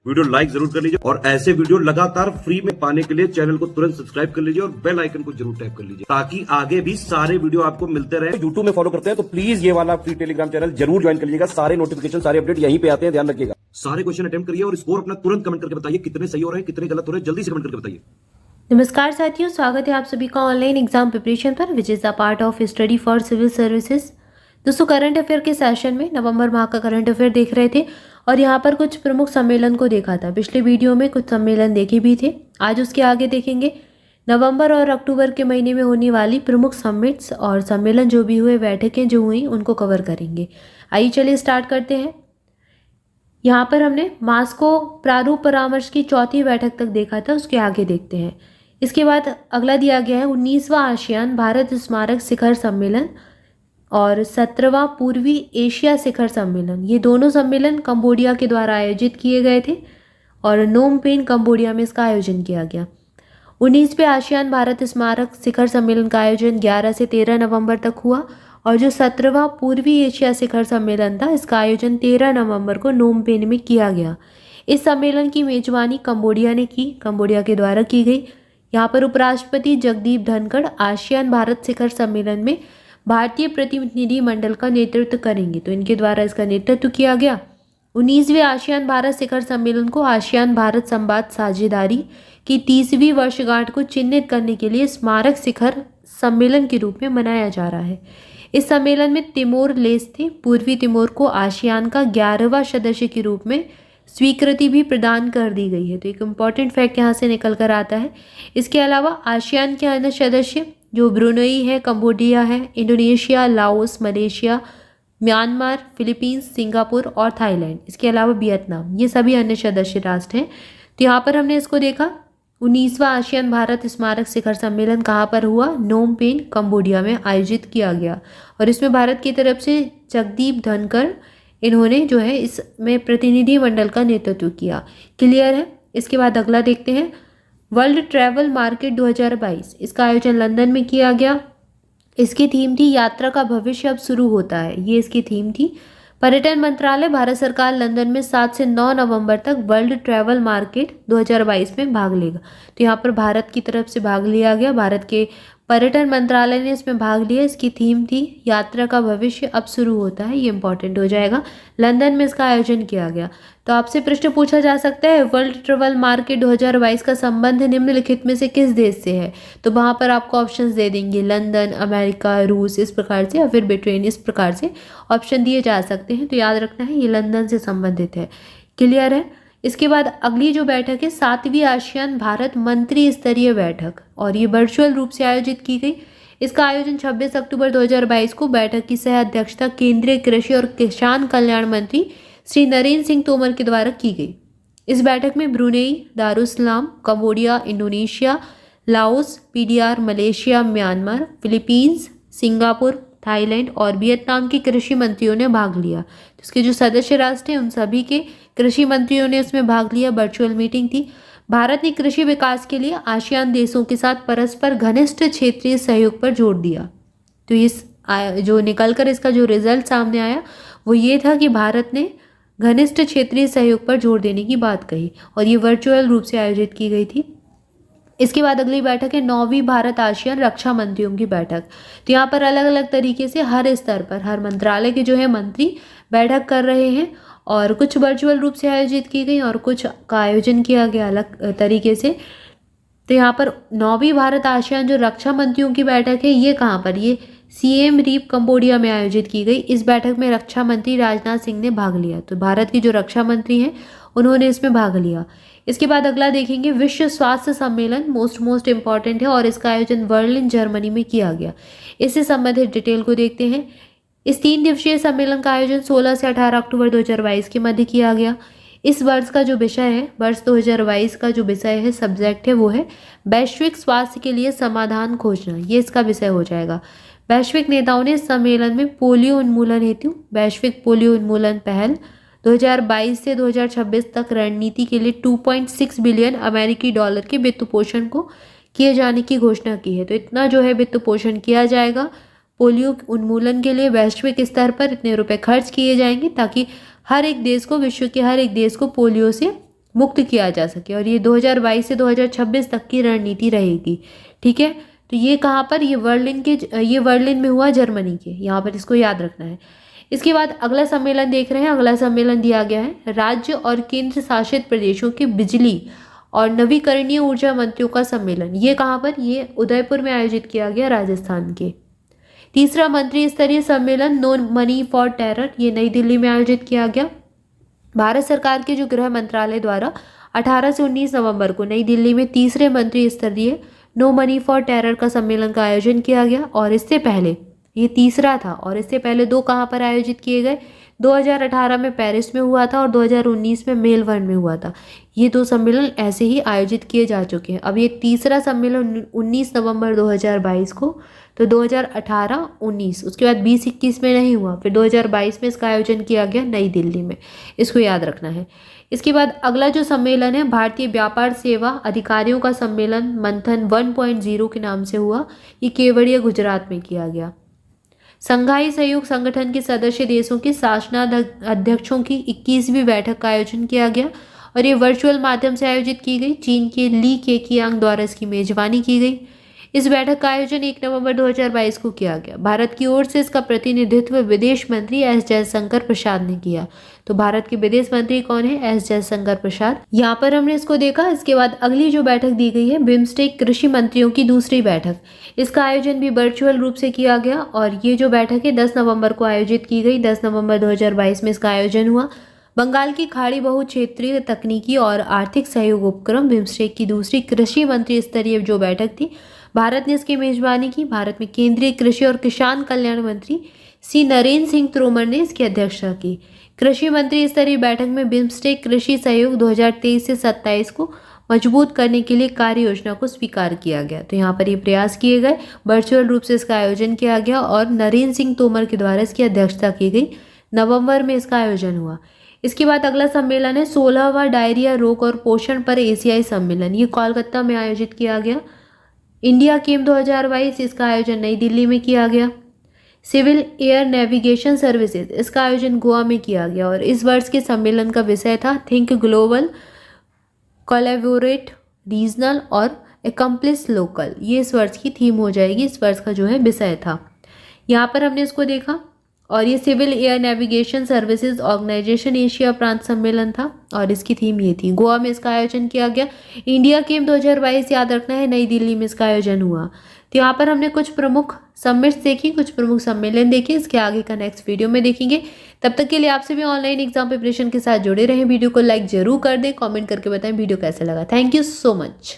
Video like जरूर कर लीजिए और ऐसे वीडियो लगातार फ्री में पाने के लिए चैनल को तुरंत सब्सक्राइब कर लीजिए और बेल आइकन को जरूर टैप कर लीजिए ताकि आगे भी सारे वीडियो आपको मिलते रहे। यूट्यूब में फॉलो करते हैं तो प्लीज ये वाला फ्री टेलीग्राम चैनल जरूर ज्वाइन कर लीजिएगा। सारे नोटिफिकेशन सारे अपडेट यहीं पे आते हैं, ध्यान रखिएगा। सारे क्वेश्चन अटेम्प्ट करिए और स्कोर अपना तुरंत कमेंट करके बताइए कितने सही हो रहे हैं कितने गलत हो रहे हैं, जल्दी से कमेंट करके बताइए। नमस्कार साथियों, स्वागत है आप सभी का ऑनलाइन एग्जाम प्रिपरेशन पर which is a part of study for civil services. दोस्तों, करंट अफेयर के सेशन में नवंबर माह का करंट अफेयर देख रहे थे और यहाँ पर कुछ प्रमुख सम्मेलन को देखा था। पिछले वीडियो में कुछ सम्मेलन देखे भी थे, आज उसके आगे देखेंगे नवंबर और अक्टूबर के महीने में होने वाली प्रमुख समिट्स और सम्मेलन जो भी हुए, बैठकें जो हुई, उनको कवर करेंगे। आइए चलिए स्टार्ट करते हैं। यहाँ पर हमने मास्को प्रारूप परामर्श की चौथी बैठक तक देखा था, उसके आगे देखते हैं। इसके बाद अगला दिया गया है 19वां आसियान भारत स्मारक शिखर सम्मेलन और 17वां पूर्वी एशिया शिखर सम्मेलन। ये दोनों सम्मेलन कंबोडिया के द्वारा आयोजित किए गए थे और नोम पेन कंबोडिया में इसका आयोजन किया गया। 19वें आसियान भारत स्मारक शिखर सम्मेलन का आयोजन 11 से 13 नवंबर तक हुआ और जो 17वां पूर्वी एशिया शिखर सम्मेलन था, इसका आयोजन 13 नवंबर को नोम पेन में किया गया। इस सम्मेलन की मेजबानी कंबोडिया ने की, कंबोडिया के द्वारा की गई। यहाँ पर उपराष्ट्रपति जगदीप धनखड़ आसियान भारत शिखर सम्मेलन में भारतीय प्रतिनिधि मंडल का नेतृत्व करेंगे, तो इनके द्वारा इसका नेतृत्व किया गया। 19वें आसियान भारत शिखर सम्मेलन को आसियान भारत संवाद साझेदारी की 30वीं वर्षगांठ को चिन्हित करने के लिए स्मारक शिखर सम्मेलन के रूप में मनाया जा रहा है। इस सम्मेलन में तिमोर लेस्ते, पूर्वी तिमोर को आसियान का 11वां सदस्य के रूप में स्वीकृति भी प्रदान कर दी गई है, तो एक इम्पॉर्टेंट फैक्ट यहाँ से निकल कर आता है। इसके अलावा आसियान के अन्य सदस्य जो ब्रुनेई है, कंबोडिया है, Indonesia, Laos, Malaysia, Myanmar, Philippines, Singapore और थाईलैंड, इसके अलावा वियतनाम, ये सभी अन्य सदस्य राष्ट्र हैं। तो यहाँ पर हमने इसको देखा। 19वां आसियान भारत स्मारक शिखर सम्मेलन कहाँ पर हुआ? नोम पेन कंबोडिया में आयोजित किया गया और इसमें भारत की तरफ से जगदीप धनखड़, इन्होंने जो है इसमें प्रतिनिधि मंडल का नेतृत्व किया। क्लियर है। इसके बाद अगला देखते हैं वर्ल्ड ट्रैवल मार्केट 2022। इसका आयोजन लंदन में किया गया। इसकी थीम थी यात्रा का भविष्य अब शुरू होता है, ये इसकी थीम थी। पर्यटन मंत्रालय, भारत सरकार लंदन में 7 से 9 नवंबर तक वर्ल्ड ट्रैवल मार्केट 2022 में भाग लेगा। तो यहाँ पर भारत की तरफ से भाग लिया गया, भारत के पर्यटन मंत्रालय ने इसमें भाग लिया। इसकी थीम थी यात्रा का भविष्य अब शुरू होता है, ये इंपॉर्टेंट हो जाएगा। लंदन में इसका आयोजन किया गया। तो आपसे प्रश्न पूछा जा सकता है वर्ल्ड ट्रैवल मार्केट 2022 का संबंध निम्नलिखित में से किस देश से है? तो वहाँ पर आपको ऑप्शंस दे देंगे, लंदन, अमेरिका, रूस, इस प्रकार से, या फिर ब्रिटेन, इस प्रकार से ऑप्शन दिए जा सकते हैं। तो याद रखना है ये लंदन से संबंधित है। क्लियर है। इसके बाद अगली जो बैठक है 7वीं आसियान भारत मंत्री स्तरीय बैठक और ये वर्चुअल रूप से आयोजित की गई। इसका आयोजन 26 अक्टूबर 2022 को बैठक की सह अध्यक्षता केंद्रीय कृषि और किसान कल्याण मंत्री श्री नरेंद्र सिंह तोमर के द्वारा की गई। इस बैठक में Brunei, Darussalam, Cambodia, Indonesia, Laos, PDR, Malaysia, Myanmar, Philippines, Singapore, Thailand और वियतनाम के कृषि मंत्रियों ने भाग लिया। तो इसके जो सदस्य राष्ट्र हैं उन सभी के कृषि मंत्रियों ने इसमें भाग लिया। वर्चुअल मीटिंग थी। भारत ने कृषि विकास के लिए आसियान देशों के साथ परस्पर घनिष्ठ क्षेत्रीय सहयोग पर जोर दिया। तो इस जो निकलकर इसका जो रिजल्ट सामने आया वो ये था कि भारत ने घनिष्ठ क्षेत्रीय सहयोग पर जोर देने की बात कही और ये वर्चुअल रूप से आयोजित की गई थी। इसके बाद अगली बैठक है 9वीं भारत आसियान रक्षा मंत्रियों की बैठक। तो यहाँ पर अलग अलग तरीके से हर स्तर पर हर मंत्रालय के जो है मंत्री बैठक कर रहे हैं और कुछ वर्चुअल रूप से आयोजित की गई और कुछ का आयोजन किया गया अलग तरीके से। तो यहाँ पर 9वीं भारत आसियान जो रक्षा मंत्रियों की बैठक है ये कहाँ पर? ये सीएम रीप कंबोडिया में आयोजित की गई। इस बैठक में रक्षा मंत्री राजनाथ सिंह ने भाग लिया। तो भारत के जो रक्षा मंत्री हैं उन्होंने इसमें भाग लिया। इसके बाद अगला देखेंगे विश्व स्वास्थ्य सम्मेलन, मोस्ट इंपॉर्टेंट है और इसका आयोजन बर्लिन जर्मनी में किया गया। इससे संबंधित डिटेल को देखते हैं। इस 3 दिवसीय सम्मेलन का आयोजन 16 से 18 अक्टूबर 2022 के मध्य किया गया। इस वर्ष का जो विषय है, वर्ष 2022 का जो विषय है, सब्जेक्ट है, वो है वैश्विक स्वास्थ्य के लिए समाधान खोजना, ये इसका विषय हो जाएगा। वैश्विक नेताओं ने इस सम्मेलन में पोलियो उन्मूलन हेतु वैश्विक पोलियो उन्मूलन पहल 2022 से 2026 तक रणनीति के लिए 2.6 बिलियन अमेरिकी डॉलर के वित्त पोषण को किए जाने की घोषणा की है। तो इतना जो है वित्त पोषण किया जाएगा पोलियो उन्मूलन के लिए, वैश्विक स्तर पर इतने रुपए खर्च किए जाएंगे ताकि हर एक देश को, विश्व के हर एक देश को पोलियो से मुक्त किया जा सके, और ये 2022 से 2026 तक की रणनीति रहेगी। ठीक है, तो ये कहाँ पर, ये बर्लिन में हुआ, जर्मनी के, यहाँ पर इसको याद रखना है। इसके बाद अगला सम्मेलन देख रहे हैं। अगला सम्मेलन दिया गया है राज्य और केंद्र शासित प्रदेशों के बिजली और नवीकरणीय ऊर्जा मंत्रियों का सम्मेलन। ये कहाँ पर, ये उदयपुर में आयोजित किया गया, राजस्थान के। तीसरा मंत्री स्तरीय सम्मेलन नो मनी फॉर टेरर, ये नई दिल्ली में आयोजित किया गया। भारत सरकार के जो गृह मंत्रालय द्वारा 18 से 19 नवंबर को नई दिल्ली में तीसरे मंत्री स्तरीय नो मनी फॉर टेरर का सम्मेलन का आयोजन किया गया। और इससे पहले, ये तीसरा था, और इससे पहले 2 कहाँ पर आयोजित किए गए, 2018 में पेरिस में हुआ था और 2019 में मेलबर्न में हुआ था। ये 2 सम्मेलन ऐसे ही आयोजित किए जा चुके हैं। अब ये तीसरा सम्मेलन 19 नवंबर 2022 को, तो 2018-19, उसके बाद 20-21 में नहीं हुआ, फिर 2022 में इसका आयोजन किया गया नई दिल्ली में। इसको याद रखना है। इसके बाद अगला जो सम्मेलन है, भारतीय व्यापार सेवा अधिकारियों का सम्मेलन मंथन 1.0 के नाम से हुआ। ये केवड़िया, गुजरात में किया गया। संघाई सहयोग संगठन के सदस्य देशों के शासनाध्यक्षों की 21वीं बैठक का आयोजन किया गया, और ये वर्चुअल माध्यम से आयोजित की गई। चीन के ली केकियांग द्वारा इसकी मेजबानी की गई। इस बैठक का आयोजन 1 नवंबर 2022 को किया गया। भारत की ओर से इसका प्रतिनिधित्व विदेश मंत्री एस जयशंकर प्रसाद ने किया। तो भारत के विदेश मंत्री कौन है, एस जयशंकर प्रसाद। यहाँ पर हमने इसको देखा। इसके बाद अगली जो बैठक दी गई है, बिम्स्टेक कृषि मंत्रियों की दूसरी बैठक। इसका आयोजन भी वर्चुअल रूप से किया गया, और ये जो बैठक है 10 नवंबर को आयोजित की गई। 10 नवंबर 2022 में इसका आयोजन हुआ। बंगाल की खाड़ी बहुक्षेत्रीय तकनीकी और आर्थिक सहयोग उपक्रम बिम्स्टेक की दूसरी कृषि मंत्री स्तरीय जो बैठक थी, भारत ने इसकी मेजबानी की। भारत में केंद्रीय कृषि और किसान कल्याण मंत्री सी नरेंद्र सिंह तोमर ने इसकी अध्यक्षता की। कृषि मंत्री स्तरीय बैठक में बिम्स्टेक कृषि सहयोग 2023 से 27 को मजबूत करने के लिए कार्य योजना को स्वीकार किया गया। तो यहाँ पर ये प्रयास किए गए, वर्चुअल रूप से इसका आयोजन किया गया, और नरेंद्र सिंह तोमर के द्वारा इसकी अध्यक्षता की गई। नवंबर में इसका आयोजन हुआ। इसके बाद अगला सम्मेलन है 16वां डायरिया रोग और पोषण पर एशियाई सम्मेलन। ये कोलकाता में आयोजित किया गया। इंडिया केम 2022, इसका आयोजन नई दिल्ली में किया गया। सिविल एयर नेविगेशन सर्विसेज, इसका आयोजन गोवा में किया गया, और इस वर्ष के सम्मेलन का विषय था थिंक ग्लोबल, कोलैबोरेट रीजनल और एकम्प्लिस लोकल। ये इस वर्ष की थीम हो जाएगी, इस वर्ष का जो है विषय था। यहाँ पर हमने इसको देखा। और ये civil air navigation services organization Asia प्रांत सम्मेलन था, और इसकी थीम ये थी। गोवा में इसका आयोजन किया गया। इंडिया गेम 2022 याद रखना है, नई दिल्ली में इसका आयोजन हुआ। तो यहाँ पर हमने कुछ प्रमुख समिट्स देखी, कुछ प्रमुख सम्मेलन देखे। इसके आगे का नेक्स्ट वीडियो में देखेंगे। तब तक के लिए आपसे भी ऑनलाइन एग्जाम प्रिपरेशन के साथ जुड़े रहें। वीडियो को लाइक जरूर कर दें, कमेंट करके बताएं वीडियो कैसे लगा। Thank you so much.